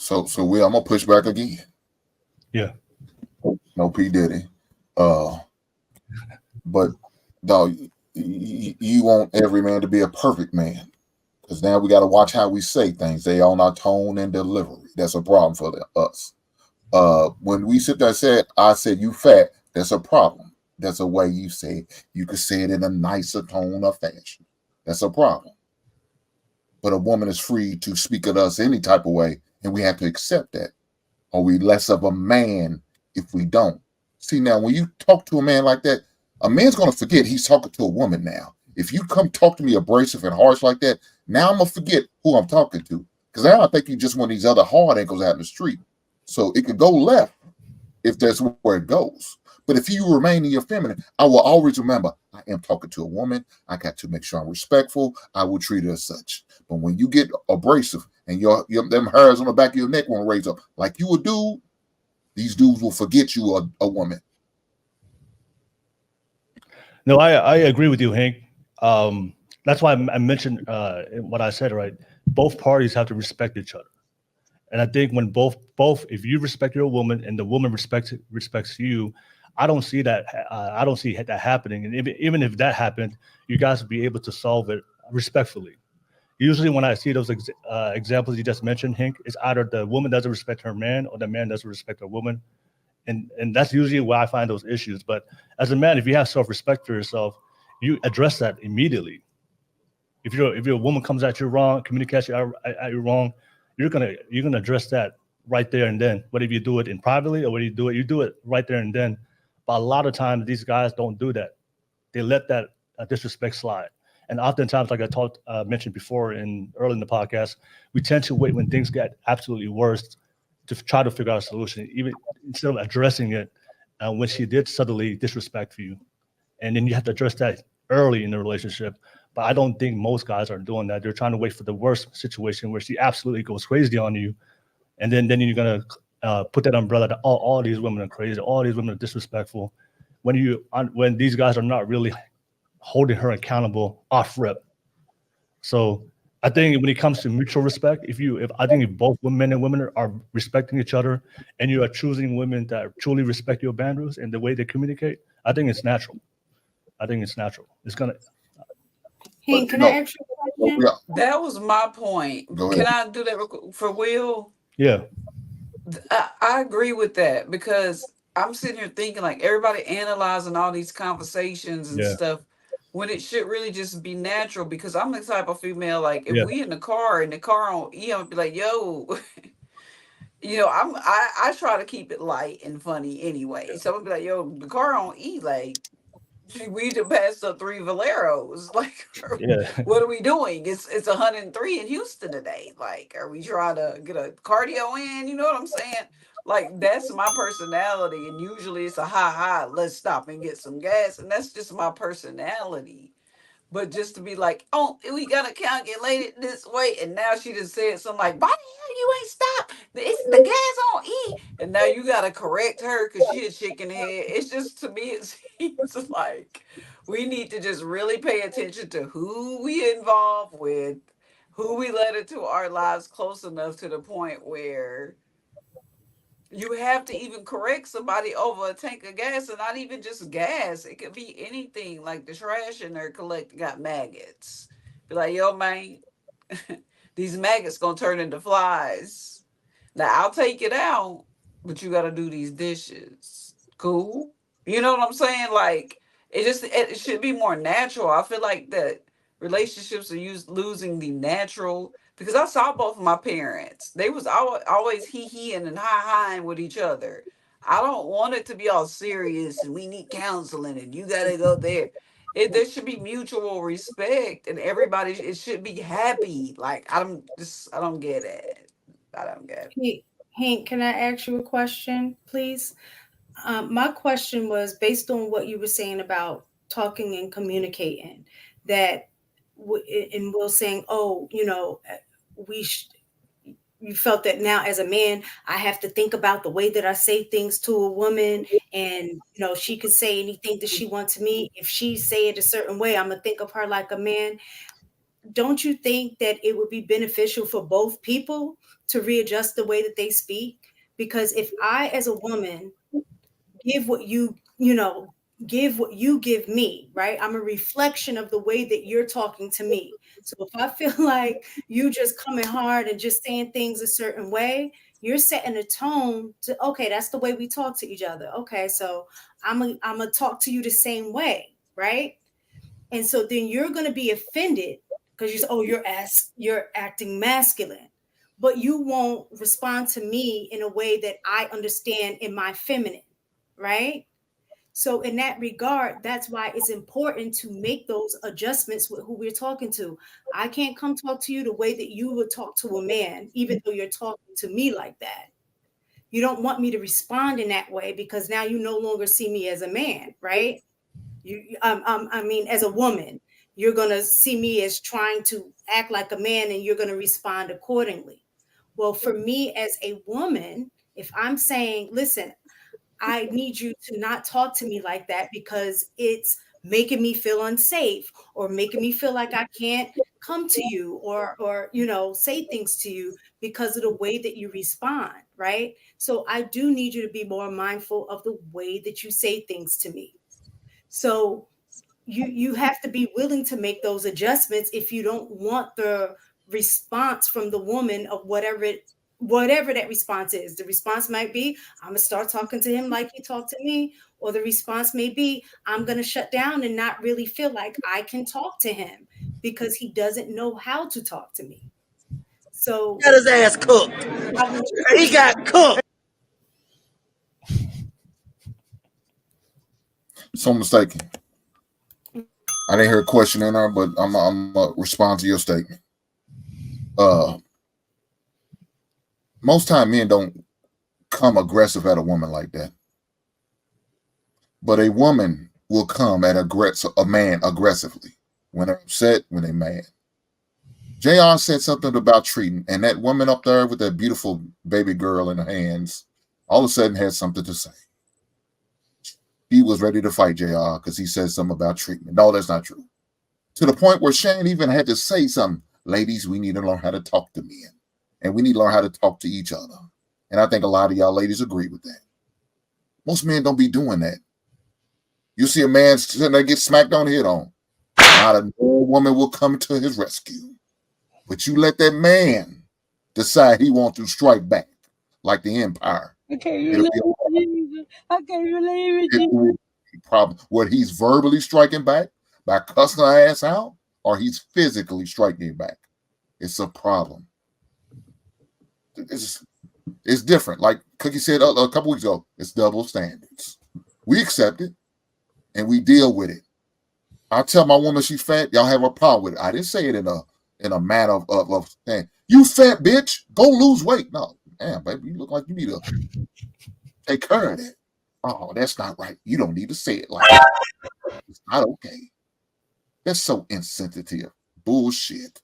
So I'm gonna push back again. Yeah. No P Diddy. But dog, you want every man to be a perfect man. Because now we got to watch how we say things. They on our tone and delivery. That's a problem for us. When we sit there and said, I said you fat, that's a problem. That's a way you say it. You could say it in a nicer tone or fashion. That's a problem. But a woman is free to speak of us any type of way, and we have to accept that. Or we less of a man if we don't. See, now when you talk to a man like that, a man's gonna forget he's talking to a woman now. If you come talk to me abrasive and harsh like that, now I'm gonna forget who I'm talking to. Because now I think you just one of these other hard ankles out in the street. So it could go left if that's where it goes. But if you remain in your feminine, I will always remember I am talking to a woman. I got to make sure I'm respectful. I will treat her as such. But when you get abrasive and your them hairs on the back of your neck won't raise up like you a dude, these dudes will forget you are a woman. No, I agree with you, Hank. That's why I mentioned what I said, right? Both parties have to respect each other. And I think when both, if you respect your woman and the woman respects you, I don't see that. I don't see that happening. And even if that happened, you guys will be able to solve it respectfully. Usually, when I see those examples you just mentioned, Hank, it's either the woman doesn't respect her man or the man doesn't respect her woman, and that's usually where I find those issues. But as a man, if you have self-respect for yourself, you address that immediately. If your woman comes at you wrong, communicates at you wrong, you're gonna address that right there and then. Whether you do it in privately or whether you do it right there and then. But a lot of times these guys don't do that. They let that disrespect slide. And oftentimes, like I mentioned before early in the podcast, we tend to wait when things get absolutely worse to try to figure out a solution, even instead of addressing it when she did suddenly disrespect you. And then you have to address that early in the relationship. But I don't think most guys are doing that. They're trying to wait for the worst situation where she absolutely goes crazy on you. And then you're going to put that umbrella that all these women are crazy, all these women are disrespectful. When these guys are not really holding her accountable off rip. So I think when it comes to mutual respect, if both men and women are respecting each other and you are choosing women that truly respect your boundaries and the way they communicate, I think it's natural. It's gonna. Hey, can I ask you a question? That was my point. Can I do that for Will? Yeah. I agree with that because I'm sitting here thinking like everybody analyzing all these conversations and stuff when it should really just be natural because I'm the type of female like if we in the car and the car on E, I'll be like, yo, I try to keep it light and funny anyway. So I'll be like, yo, the car on E, like we just passed up 3 Valeros. Like, what are we doing? It's 103 in Houston today. Like, are we trying to get a cardio in? You know what I'm saying? Like, that's my personality. And usually it's a high, let's stop and get some gas. And that's just my personality. But just to be like, oh, we gotta calculate it this way, and now she just said something like, "Why the hell you ain't stopped? It's the gas on E," and now you gotta correct her because she a chicken head. It's just to me, it seems like we need to just really pay attention to who we involve with, who we let into our lives close enough to the point where you have to even correct somebody over a tank of gas, and not even just gas. It could be anything. Like the trash in there got maggots. Be like, yo, man, these maggots gonna turn into flies. Now I'll take it out, but you gotta do these dishes. Cool. You know what I'm saying? Like it should be more natural. I feel like that relationships are losing the natural because I saw both of my parents. They was always he-heing and hi-hiing with each other. I don't want it to be all serious and we need counseling and you gotta go there. There should be mutual respect and everybody it should be happy. Like I don't get it. I don't get it. Hank, can I ask you a question, please? My question was based on what you were saying about talking and communicating. That and Will saying, "Oh, we." You felt that now as a man, I have to think about the way that I say things to a woman, and she can say anything that she wants to me. If she say it a certain way, I'm gonna think of her like a man. don't you think that it would be beneficial for both people to readjust the way that they speak? Because if I, as a woman, give what give what you give me, right? I'm a reflection of the way that you're talking to me. So if I feel like you just coming hard and just saying things a certain way, you're setting a tone to, okay, that's the way we talk to each other. Okay, so I'm gonna talk to you the same way, right? And so then you're gonna be offended because you say, oh, you're acting masculine, but you won't respond to me in a way that I understand in my feminine, right? So in that regard, that's why it's important to make those adjustments with who we're talking to. I can't come talk to you the way that you would talk to a man, even though you're talking to me like that. You don't want me to respond in that way because now you no longer see me as a man, right? I mean, as a woman, you're gonna see me as trying to act like a man, and you're gonna respond accordingly. Well, for me as a woman, if I'm saying, listen, I need you to not talk to me like that because it's making me feel unsafe or making me feel like I can't come to you or say things to you because of the way that you respond, right? So I do need you to be more mindful of the way that you say things to me. So you have to be willing to make those adjustments if you don't want the response from the woman of whatever that response is. The response might be, I'm gonna start talking to him like he talked to me, or the response may be, I'm gonna shut down and not really feel like I can talk to him because he doesn't know how to talk to me. So got his ass cooked. He got cooked. So mistaken. I didn't hear a question in there, but I'm gonna respond to your statement. Most time men don't come aggressive at a woman like that, but a woman will come at a man aggressively when they're upset, when they're mad. JR said something about treating, and that woman up there with that beautiful baby girl in her hands, all of a sudden had something to say. He was ready to fight JR because he said something about treatment. No, that's not true. To the point where Shane even had to say something. Ladies, we need to learn how to talk to men. And we need to learn how to talk to each other. And I think a lot of y'all ladies agree with that. Most men don't be doing that. You see a man sitting there get smacked on the head on. Not a woman will come to his rescue. But you let that man decide he wants to strike back like the Empire. I can't believe it. I can't believe it. It will be a problem. Whether he's verbally striking back by cussing her ass out, or he's physically striking back. It's a problem. It's different. Like Cookie said a couple weeks ago, it's double standards. We accept it and we deal with it. I tell my woman she's fat, y'all have a problem with it. I didn't say it in a manner of saying, you fat bitch, go lose weight. No, damn, baby, you look like you need to take care of that. Oh, that's not right. You don't need to say it like that. It's not okay. That's so insensitive. Bullshit.